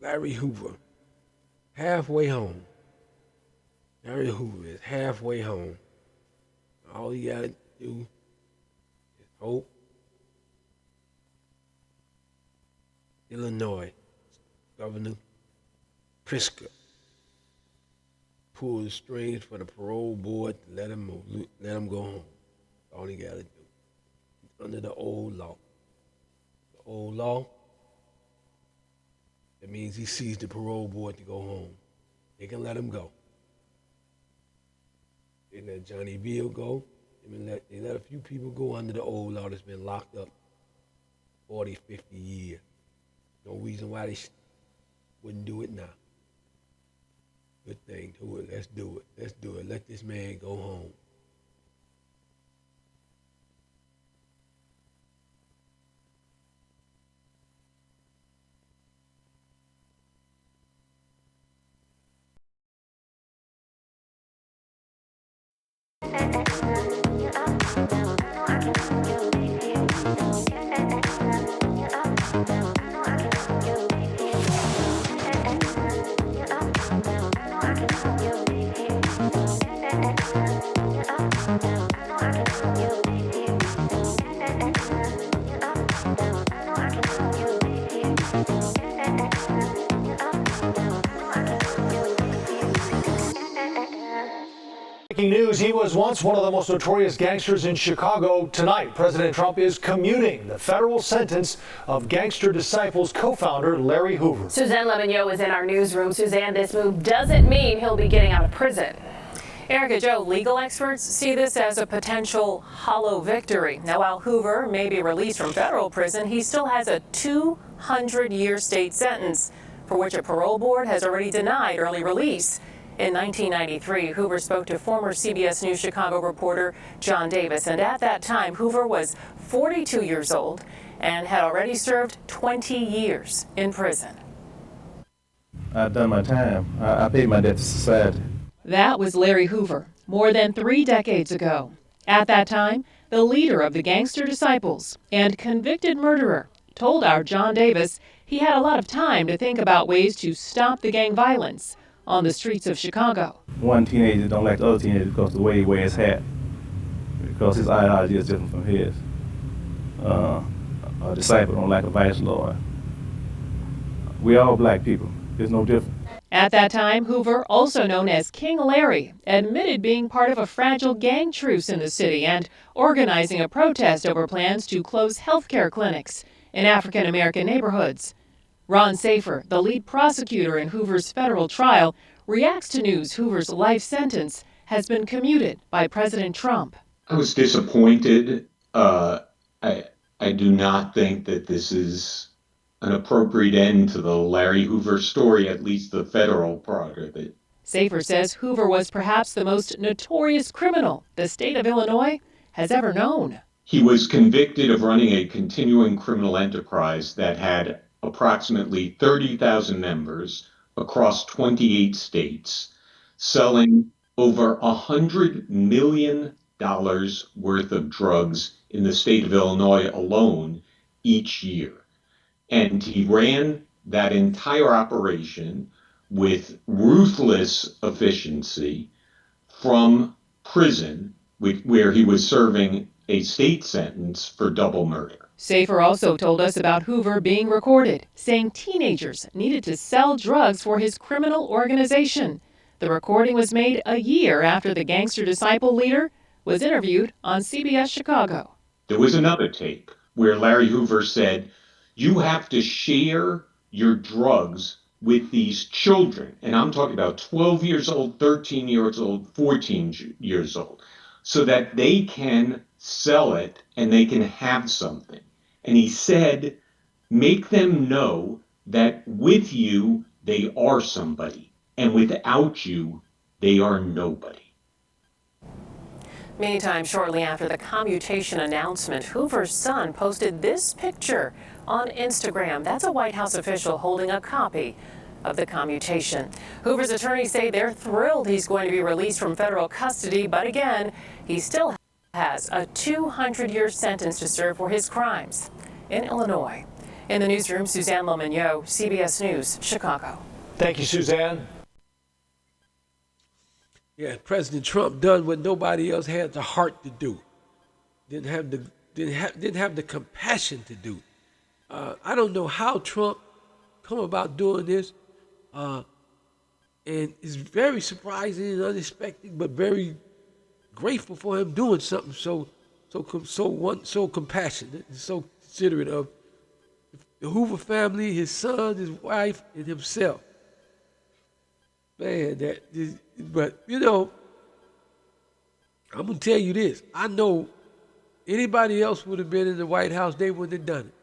Larry Hoover, halfway home. Larry Hoover is halfway home. All he got to do is hope. Illinois Governor Pritzker pulled the strings for the parole board to let him go home. That's all he got to do. Under the old law. The old law, that means he sees the parole board to go home. They can let him go. They let Johnny Veal go. They let a few people go under the old law that's been locked up 40, 50 years. No reason why they wouldn't do it now. Good thing to it. Let's do it. Let's do it. Let this man go home. Breaking news, he was once one of the most notorious gangsters in Chicago. Tonight, President Trump is commuting the federal sentence of Gangster Disciples co-founder Larry Hoover. Suzanne Lemonnier is in our newsroom. Suzanne, this move doesn't mean he'll be getting out of prison. Erica Joe, legal experts see this as a potential hollow victory. Now, while Hoover may be released from federal prison, he still has a 200-year state sentence for which a parole board has already denied early release. In 1993, Hoover spoke to former CBS News Chicago reporter John Davis, and at that time, Hoover was 42 years old and had already served 20 years in prison. I've done my time. I paid my debt to society. That was Larry Hoover, more than 3 decades ago. At that time, the leader of the Gangster Disciples and convicted murderer told our John Davis he had a lot of time to think about ways to stop the gang violence on the streets of Chicago. One teenager don't like the other teenager because of the way he wears his hat, because his ideology is different from his. A disciple don't like a vice lord. We all black people. It's no different. At that time, Hoover, also known as King Larry, admitted being part of a fragile gang truce in the city and organizing a protest over plans to close healthcare clinics in African American neighborhoods. Ron Safer, the lead prosecutor in Hoover's federal trial, reacts to news Hoover's life sentence has been commuted by President Trump. I was disappointed. I do not think that this is an appropriate end to the Larry Hoover story, at least the federal part of it. Safer says Hoover was perhaps the most notorious criminal the state of Illinois has ever known. He was convicted of running a continuing criminal enterprise that had approximately 30,000 members across 28 states, selling over $100 million worth of drugs in the state of Illinois alone each year. And he ran that entire operation with ruthless efficiency from prison, where he was serving a state sentence for double murder. Safer also told us about Hoover being recorded, saying teenagers needed to sell drugs for his criminal organization. The recording was made a year after the Gangster Disciple leader was interviewed on CBS Chicago. There was another tape where Larry Hoover said, "You have to share your drugs with these children." And I'm talking about 12 years old, 13 years old, 14 years old, so that they can sell it and they can have something. And he said, make them know that with you, they are somebody, and without you, they are nobody. Meantime, shortly after the commutation announcement, Hoover's son posted this picture on Instagram. That's a White House official holding a copy of the commutation. Hoover's attorneys say they're thrilled he's going to be released from federal custody, but again, he still has a 200-year sentence to serve for his crimes in Illinois. In the newsroom, Suzanne Lomagno, CBS News, Chicago. Thank you, Suzanne. Yeah, President Trump done what nobody else had the heart to do. Didn't have the compassion to do. I don't know how Trump come about doing this, and it's very surprising and unexpected, but very grateful for him doing something so compassionate and so considerate of the Hoover family, his son, his wife, and himself. Man, but you know, I'm gonna tell you this. I know anybody else would have been in the White House, they wouldn't have done it.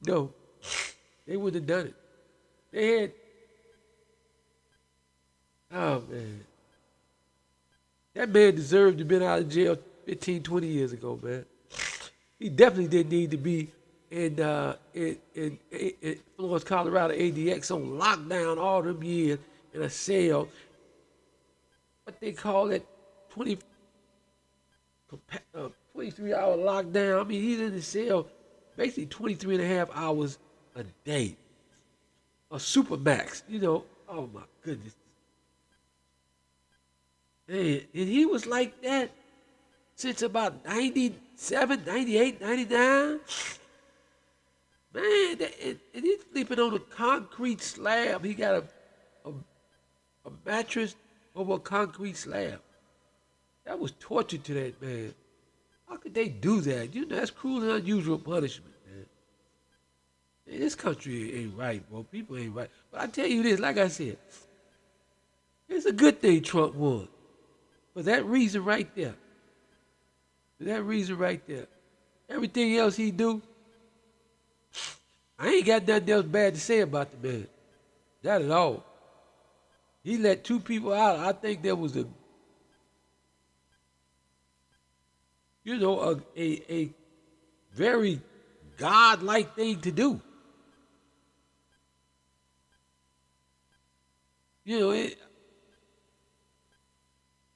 No, they wouldn't have done it. They had, oh man. That man deserved to have been out of jail 15, 20 years ago, man. He definitely didn't need to be in Florence, Colorado, ADX on lockdown all them years in a cell. What they call it, 23-hour lockdown. I mean, he's in the cell basically 23 and a half hours a day. A supermax, you know. Oh my goodness. Man, and he was like that since about 97, 98, 99. Man, and he's sleeping on a concrete slab. He got a mattress over a concrete slab. That was torture to that man. How could they do that? You know, that's cruel and unusual punishment, man. Man, this country ain't right, bro. People ain't right. But I tell you this, like I said, it's a good thing Trump won. For that reason right there. For that reason right there. Everything else he do, I ain't got nothing else bad to say about the man. Not at all. He let two people out. I think there was a very God-like thing to do. You know,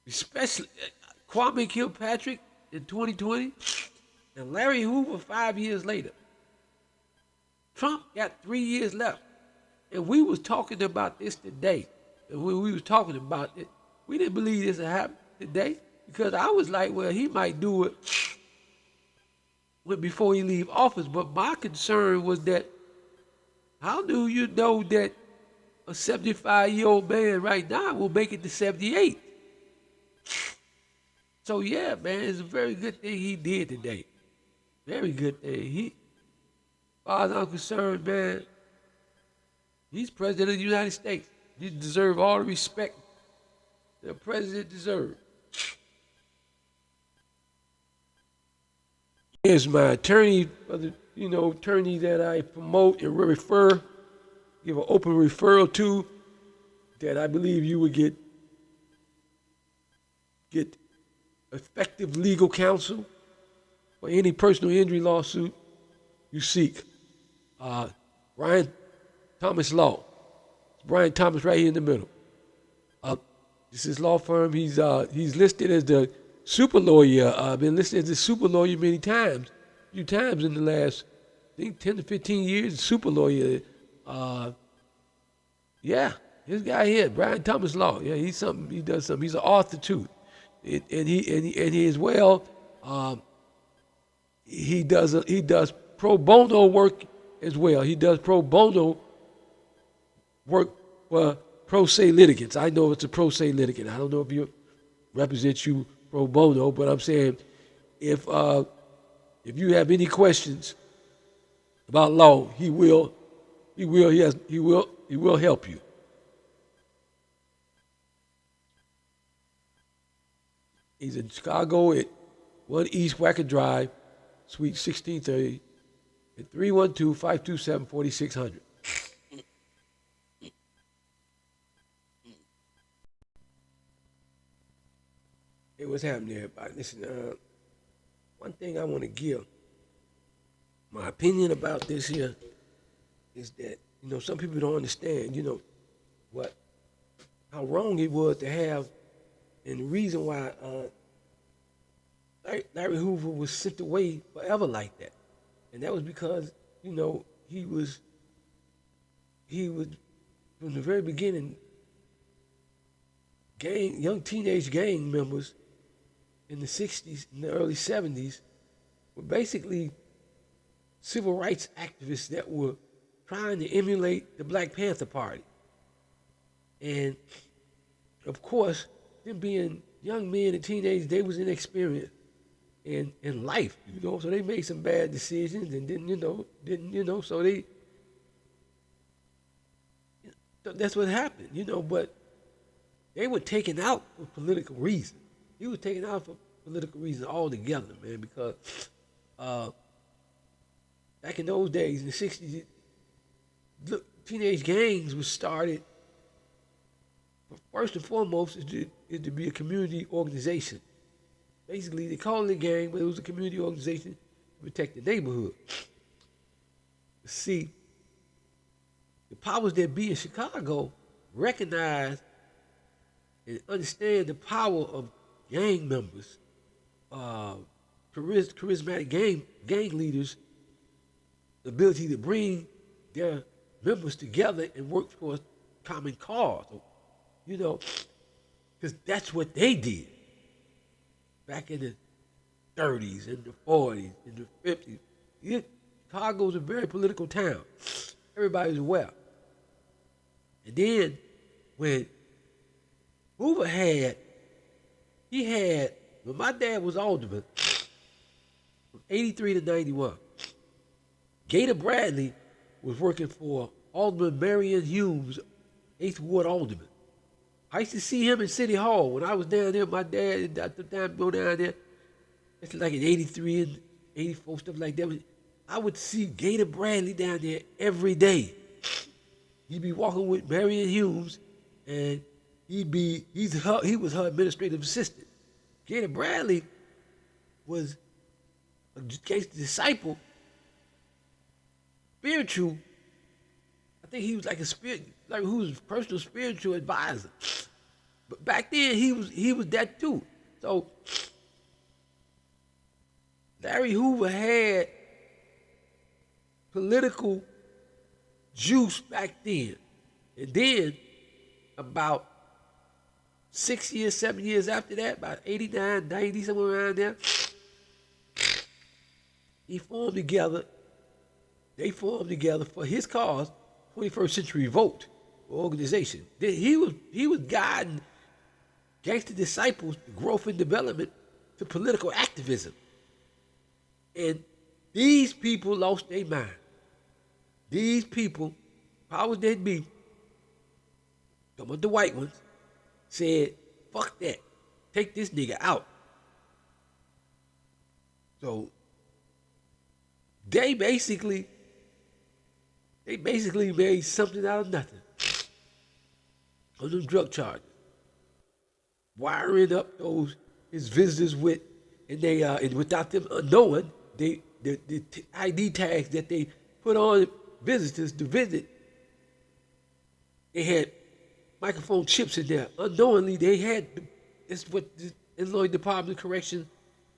especially Kwame Kilpatrick in 2020 and Larry Hoover 5 years later. Trump got 3 years left. And we was talking about this today. And when we was talking about it, we didn't believe this would happen today because I was like, well, he might do it before he leave office. But my concern was that how do you know that a 75-year-old man right now will make it to 78? So yeah, man, it's a very good thing he did today. Very good thing. As far as I'm concerned, man, he's president of the United States. He deserves all the respect that a president deserves. Here's my attorney, attorney that I promote and refer, give an open referral to, that I believe you would get effective legal counsel for any personal injury lawsuit you seek. Brian Thomas Law. Brian Thomas right here in the middle. This is his law firm. He's listed as the super lawyer. Been listed as the super lawyer many times. A few times in the last, I think, 10 to 15 years, super lawyer. Yeah, this guy here, Brian Thomas Law. Yeah, he does something. He's an author too. And he as well, he does pro bono work as well. He does pro bono work for pro se litigants. I know it's a pro se litigant. I don't know if he represents you pro bono, but I'm saying if you have any questions about law, he will help you. He's in Chicago at 1 East Wacker Drive, Suite 1630, at 312-527-4600. Hey, what's happening, everybody? Listen, one thing I want to give my opinion about this here is that, some people don't understand, how wrong it was to have, and the reason why Larry Hoover was sent away forever like that. And that was because, you know, he was from the very beginning, young teenage gang members in the 60s and the early 70s were basically civil rights activists that were trying to emulate the Black Panther Party. And of course, them being young men and teenagers, they was inexperienced in life, you know, so they made some bad decisions and didn't, so that's what happened, you know, but they were taken out for political reasons. He was taken out for political reasons altogether, man, because back in those days, in the 60s, teenage gangs were started, first and foremost, is to be a community organization. Basically, they called it a gang, but it was a community organization to protect the neighborhood. See, the powers that be in Chicago recognize and understand the power of gang members, charismatic gang leaders, the ability to bring their members together and work for a common cause. You know, because that's what they did back in the 30s and the 40s and the 50s. Chicago's a very political town. Everybody's aware. And then when Hoover when my dad was alderman from 83 to 91, Gator Bradley was working for Alderman Marion Humes, 8th Ward Alderman. I used to see him in City Hall when I was down there. My dad, at the time, go down there. It's like in 83 and 84, stuff like that. I would see Gator Bradley down there every day. He'd be walking with Marion Humes, and he was her administrative assistant. Gator Bradley was a gangster disciple, spiritual. I think he was like who was personal spiritual advisor. But back then he was that too. So Larry Hoover had political juice back then. And then about 6 years, 7 years after that, about 89, 90, somewhere around there, they formed together for his cause, 21st Century Revolt organization. He was guiding gangster disciples to growth and development to political activism. And these people lost their mind. These people, powers that be, some of the white ones, said, fuck that. Take this nigga out. So they basically made something out of nothing on them drug charges, wiring up his visitors with, and without them knowing, the ID tags that they put on visitors to visit, they had microphone chips in there. Unknowingly, they had. That's what the Illinois Department of Correction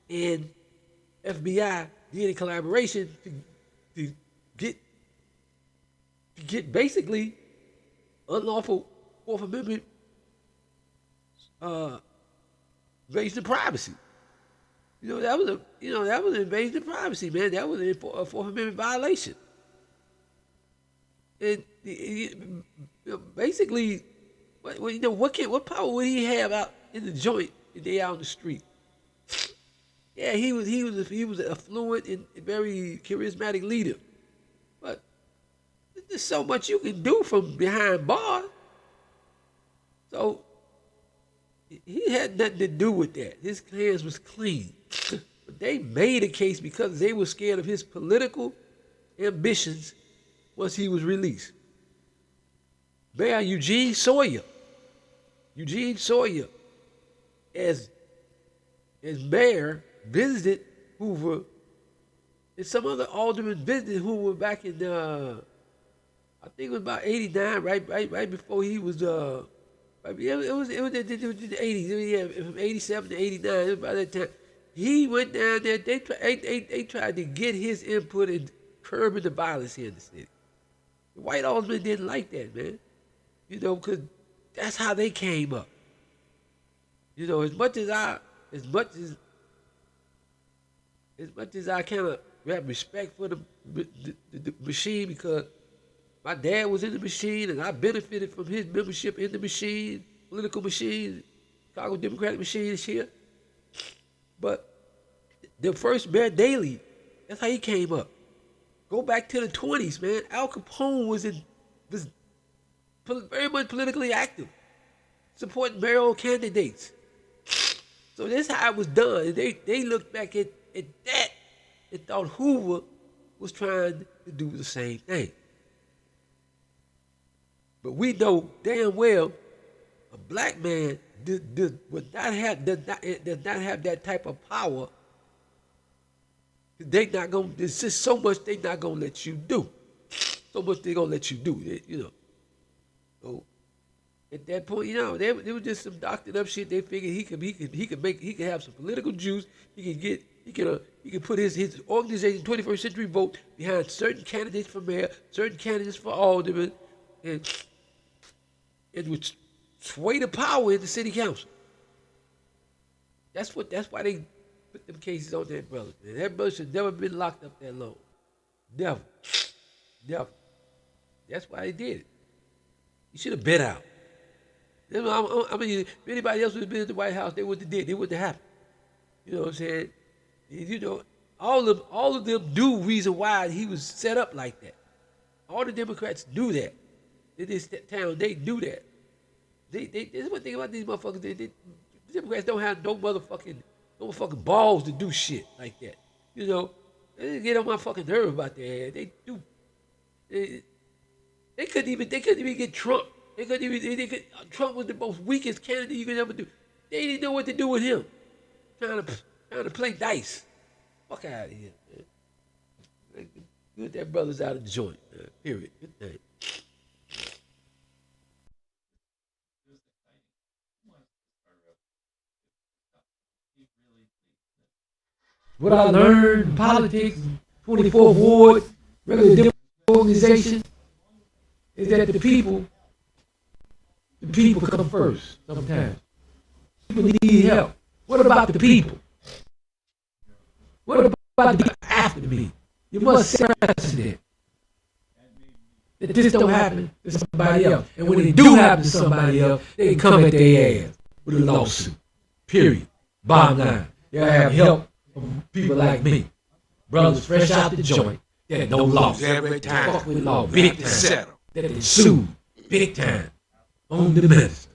and FBI did in collaboration to get basically unlawful Fourth Amendment invasion of privacy. That was an invasion of privacy, man. That was a Fourth Amendment violation. And basically, what power would he have out in the joint if they out on the street? Yeah, he was an affluent and very charismatic leader, but there's so much you can do from behind bars. So he had nothing to do with that. His hands was clean. But they made a case because they were scared of his political ambitions once he was released. Mayor Eugene Sawyer, as mayor, visited Hoover, and some other aldermen visited Hoover back in I think it was about 89, right before he was it was in the 80s. Yeah, from 87 to 89, it was about that time. he went down there. They tried to get his input in curbing the violence here in the city. The white aldermen didn't like that, man. You know, because that's how they came up. You know, as much as I kind of have respect for the machine, because my dad was in the machine and I benefited from his membership in the machine, political machine, Chicago Democratic machine this year. But the first Mayor Daley, that's how he came up. Go back to the 20s, man. Al Capone was very much politically active, supporting mayoral candidates. So this is how it was done. They looked back at that and thought Hoover was trying to do the same thing. But we know damn well a black man does not have that type of power. There's just so much they not gonna let you do. So much they gonna let you do, you know. So at that point, you know, there was just some doctored up shit. They figured he could have some political juice. He could put his organization, 21st Century Vote, behind certain candidates for mayor, certain candidates for alderman, and would sway the power in the city council. That's why they put them cases on that brother. Man. That brother should never been locked up that long. Never. That's why they did it. He should have been out. I mean, if anybody else would have been in the White House, they wouldn't have did. It wouldn't have happened. You know what I'm saying? You know, all of them knew reason why he was set up like that. All the Democrats knew that. In this town, they knew that. This is one thing about these motherfuckers. The Democrats don't have no motherfucking balls to do shit like that. You know, they get on my fucking nerve about that. They do. They couldn't even get Trump. Trump was the most weakest candidate you could ever do. They didn't know what to do with him. Trying to play dice. Fuck out of here, man. Good that brother's out of the joint, man. Period. Good thing. What I learned in politics, 24th Ward, regular Democratic organization, is that the people come first sometimes. People need help. What about the people? What about the people after me? You must set precedent that this don't happen to somebody else. And when it do happen to somebody else, they can come at their ass with a lawsuit. Period. Bottom line. You have help from people like me. Brothers fresh out the joint that don't lose every time. Fuck with law big time. That they sue big time on the minister.